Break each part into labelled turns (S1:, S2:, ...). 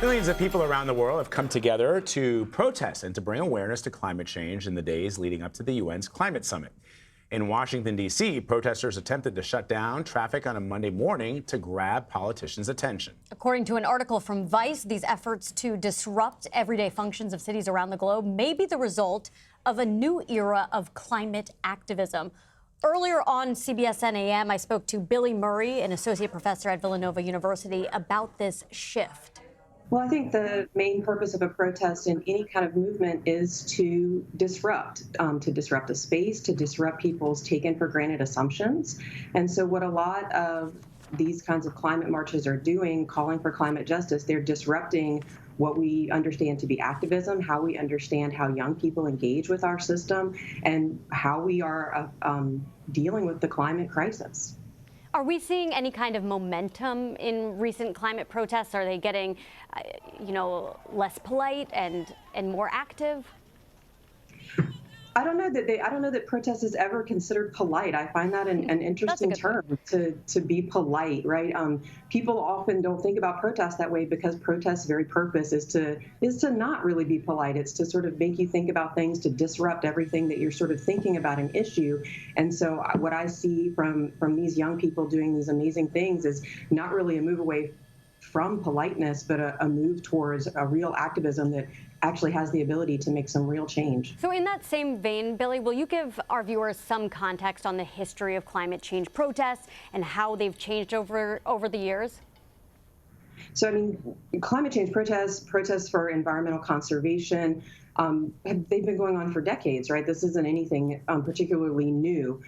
S1: Millions of people around the world have come together to protest and to bring awareness to climate change in the days leading up to the UN's climate summit. In Washington, D.C., protesters attempted to shut down traffic on a Monday morning to grab politicians' attention.
S2: According to an article from Vice, these efforts to disrupt everyday functions of cities around the globe may be the result of a new era of climate activism. Earlier on CBSN AM, I spoke to Billie Murray, an associate professor at Villanova University, about this shift.
S3: Well, I think the main purpose of a protest in any kind of movement is to disrupt the space, to disrupt people's taken for granted assumptions. And so what a lot of these kinds of climate marches are doing, calling for climate justice, they're disrupting what we understand to be activism, how we understand how young people engage with our system, and how we are dealing with the climate crisis.
S2: Are we seeing any kind of momentum in recent climate protests? Are they getting, less polite and more active?
S3: I don't know that protest is ever considered polite. I find that an interesting term to be polite, right? People often don't think about protest that way because protest's very purpose is to not really be polite. It's to sort of make you think about things, to disrupt everything that you're sort of thinking about an issue. And so what I see from these young people doing these amazing things is not really a move away from politeness, but a move towards a real activism that actually has the ability to make some real change.
S2: So in that same vein, Billie, will you give our viewers some context on the history of climate change protests and how they've changed over the years?
S3: So, I mean, climate change protests for environmental conservation, they've been going on for decades, right? This isn't anything particularly new.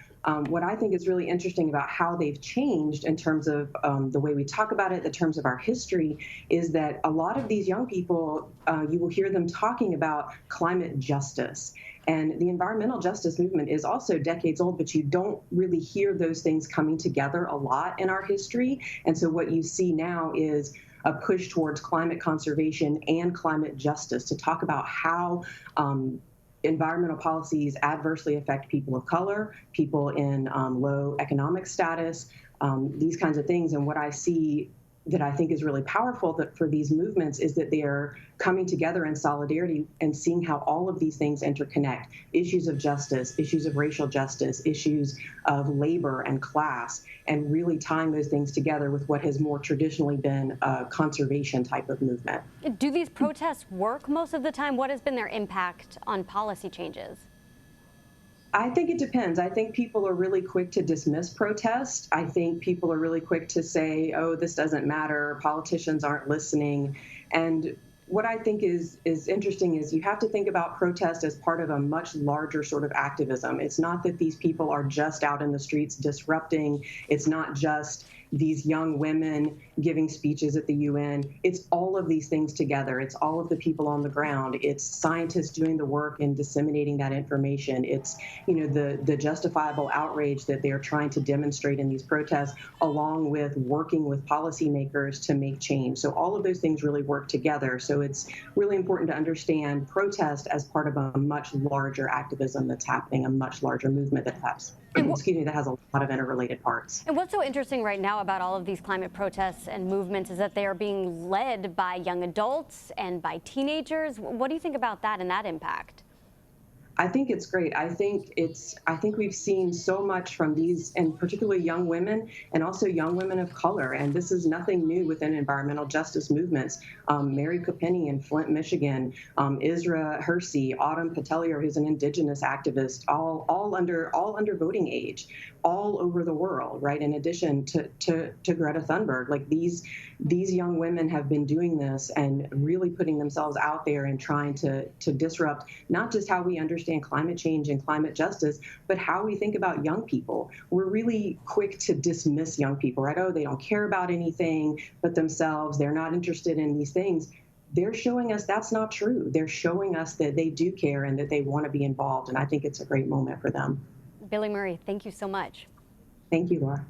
S3: What I think is really interesting about how they've changed in terms of the way we talk about it, in terms of our history, is that a lot of these young people, you will hear them talking about climate justice. And the environmental justice movement is also decades old, but you don't really hear those things coming together a lot in our history. And so what you see now is a push towards climate conservation and climate justice, to talk about how environmental policies adversely affect people of color, people in low economic status, these kinds of things. And what I see that I think is really powerful for these movements is that they are coming together in solidarity and seeing how all of these things interconnect. Issues of justice, issues of racial justice, issues of labor and class, and really tying those things together with what has more traditionally been a conservation type of movement.
S2: Do these protests work most of the time? What has been their impact on policy changes?
S3: I think it depends. I think people are really quick to dismiss protest. I think people are really quick to say, oh, this doesn't matter, politicians aren't listening. And what I think is interesting is you have to think about protest as part of a much larger sort of activism. It's not that these people are just out in the streets disrupting. It's not just these young women giving speeches at the UN. It's all of these things together. It's all of the people on the ground. It's scientists doing the work and disseminating that information. It's, the justifiable outrage that they're trying to demonstrate in these protests, along with working with policymakers to make change. So all of those things really work together. So it's really important to understand protest as part of a much larger activism that's happening, a much larger movement that has a lot of interrelated parts.
S2: And what's so interesting right now about all of these climate protests and movements is that they are being led by young adults and by teenagers. What do you think about that and that impact?
S3: I think it's great. I think we've seen so much from these, and particularly young women, and also young women of color. And this is nothing new within environmental justice movements. Mary Kopeny in Flint, Michigan, Isra Hersey, Autumn Patellier, who's an indigenous activist, all under voting age, all over the world, right? In addition to Greta Thunberg, like these young women have been doing this and really putting themselves out there and trying to disrupt not just how we understand climate change and climate justice, but how we think about young people. We're really quick to dismiss young people, right? Oh, they don't care about anything but themselves. They're not interested in these things. They're showing us that's not true. They're showing us that they do care and that they want to be involved. And I think it's a great moment for them.
S2: Billie Murray, thank you so much.
S3: Thank you, Laura.